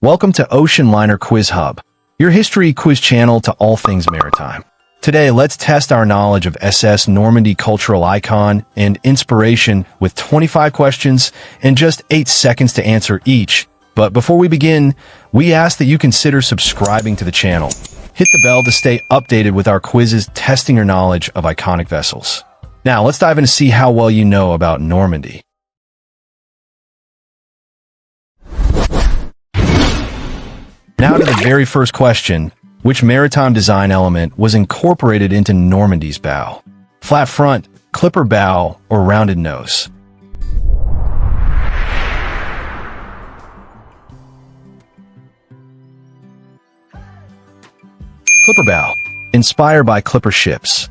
Welcome to Oceanliner Quiz Hub, your history quiz channel to all things maritime. Today, let's test our knowledge of SS Normandy cultural icon and inspiration with 25 questions and just 8 seconds to answer each. But before we begin, we ask that you consider subscribing to the channel. Hit the bell to stay updated with our quizzes testing your knowledge of iconic vessels. Now, let's dive in to see how well you know about Normandy. Now to the very first question. Which maritime design element was incorporated into Normandie's bow? Flat front, clipper bow, or rounded nose? Clipper bow, inspired by clipper ships.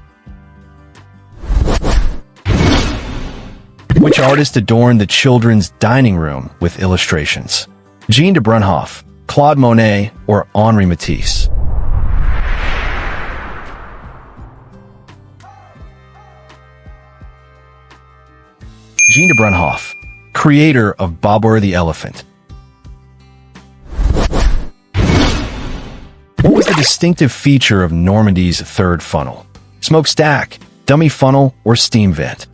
Which artist adorned the children's dining room with illustrations? Jean de Brunhoff, Claude Monet, or Henri Matisse? Jean de Brunhoff, creator of Babur the Elephant. What was the distinctive feature of Normandie's third funnel? Smokestack, dummy funnel, or steam vent?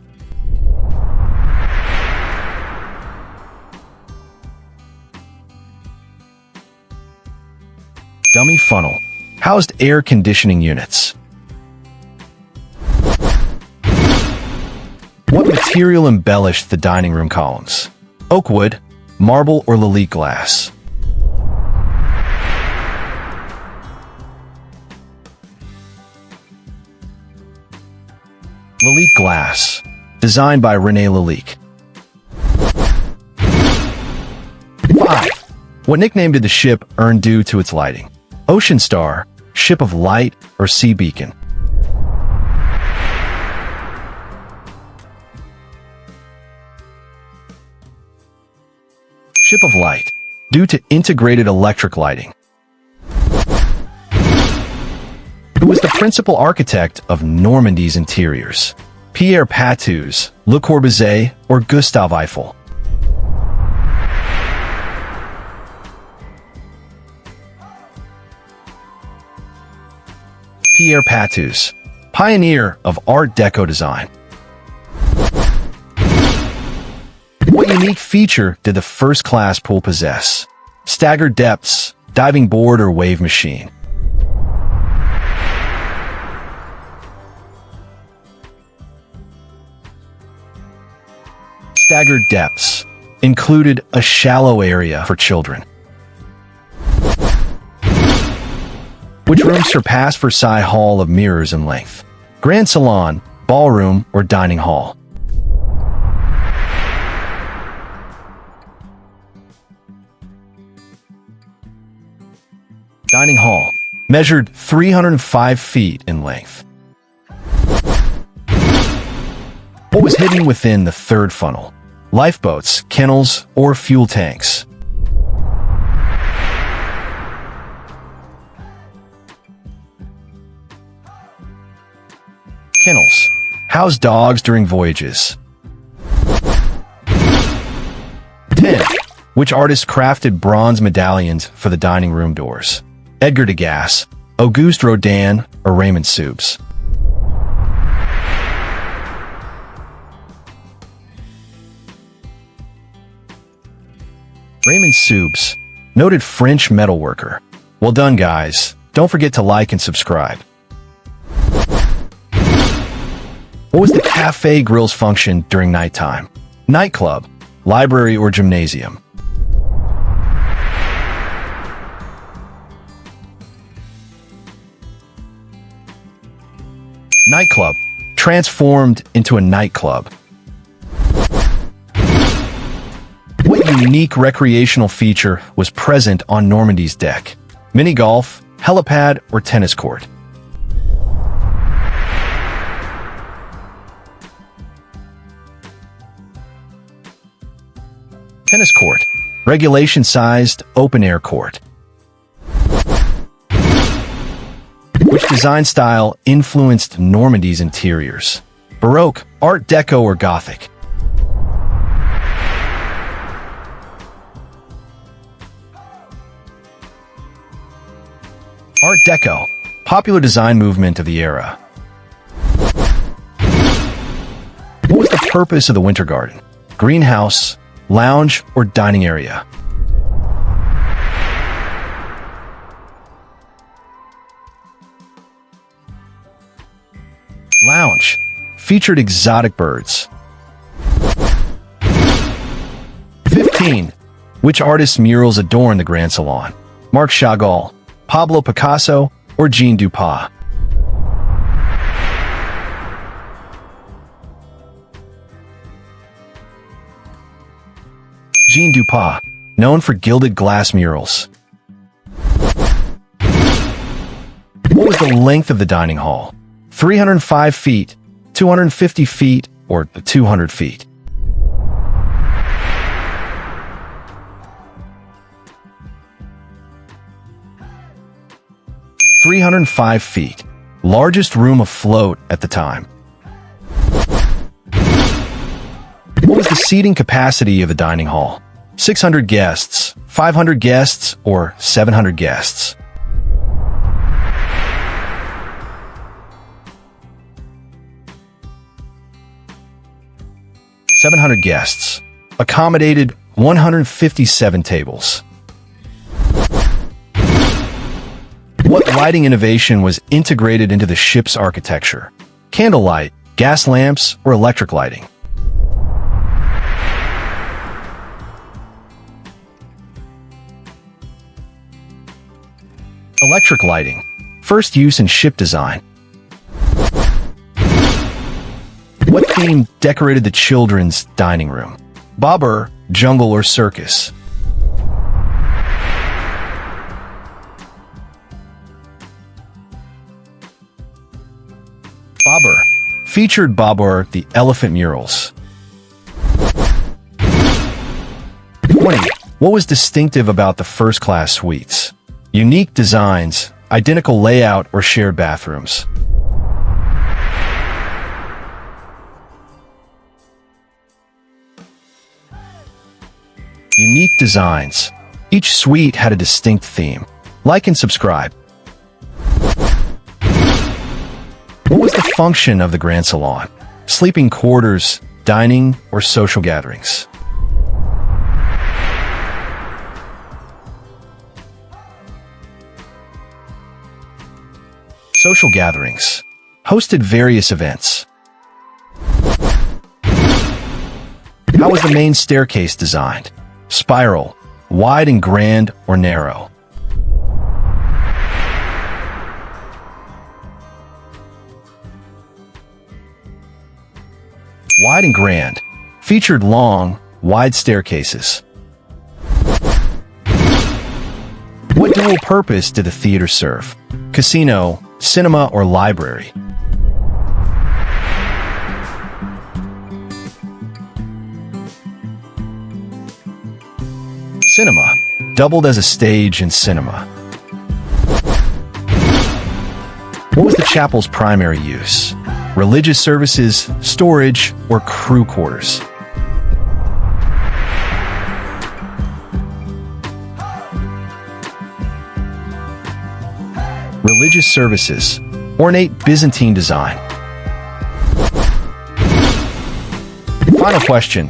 Dummy funnel, housed air conditioning units. What material embellished the dining room columns? Oak wood, marble, or Lalique glass? Lalique glass, designed by René Lalique. 5. What nickname did the ship earn due to its lighting? Ocean Star, Ship of Light, or Sea Beacon? Ship of Light, due to integrated electric lighting. Who was the principal architect of Normandie's interiors? Pierre Patous, Le Corbusier, or Gustave Eiffel? Pierre Patous, pioneer of Art Deco design. What unique feature did the first-class pool possess? Staggered depths, diving board, or wave machine? Staggered depths included a shallow area for children. Which room surpassed Versailles Hall of Mirrors in length? Grand Salon, Ballroom, or Dining Hall? Dining Hall, measured 305 feet in length. What was hidden within the third funnel? Lifeboats, kennels, or fuel tanks? Kennels, house dogs during voyages. 10. Which artist crafted bronze medallions for the dining room doors? Edgar Degas, Auguste Rodin, or Raymond Soubs? Raymond Soubs, noted French metalworker. Well done, guys. Don't forget to like and subscribe. What was the Café Grille's function during nighttime? Nightclub, library, or gymnasium? Nightclub, transformed into a nightclub. What unique recreational feature was present on Normandie's deck? Mini golf, helipad, or tennis court? Tennis court, regulation-sized open-air court. Which design style influenced Normandie's interiors? Baroque, Art Deco, or Gothic? Art Deco, popular design movement of the era. What was the purpose of the Winter Garden? Greenhouse, lounge, or dining area? Lounge. Featured exotic birds. 15. Which artist's murals adorn the Grand Salon? Marc Chagall, Pablo Picasso, or Jean Dupas? Jean Dupas, known for gilded glass murals. What was the length of the dining hall? 305 feet, 250 feet, or 200 feet? "305 feet, largest room afloat at the time." What was the seating capacity of the dining hall? 600 guests, 500 guests, or 700 guests? "700 guests. Accommodated 157 tables." What lighting innovation was integrated into the ship's architecture? Candlelight, gas lamps, or electric lighting? Electric lighting. First use in ship design. What theme decorated the children's dining room? Bobber, jungle, or circus? Bobber. Featured Bobber the elephant murals. 20. What was distinctive about the first-class suites? Unique designs, identical layout, or shared bathrooms? Unique designs. Each suite had a distinct theme. Like and subscribe. What was the function of the Grand Salon? Sleeping quarters, dining, or social gatherings? Social gatherings. Hosted various events. How was the main staircase designed? Spiral, wide and grand, or narrow? Wide and grand. Featured long, wide staircases. What dual purpose did the theater serve? Casino, cinema, or library? Cinema. Doubled as a stage in cinema. What was the chapel's primary use? Religious services, storage, or crew quarters? Religious services. Ornate Byzantine design. Final question.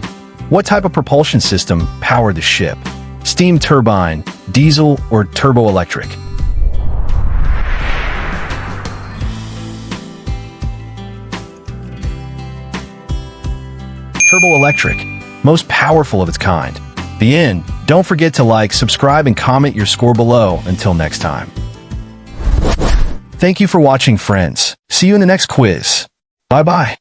What type of propulsion system powered the ship? Steam turbine, diesel, or turboelectric? Turboelectric, most powerful of its kind. The end. Don't forget to like, subscribe, and comment your score below. Until next time. Thank you for watching, friends. See you in the next quiz. Bye-bye.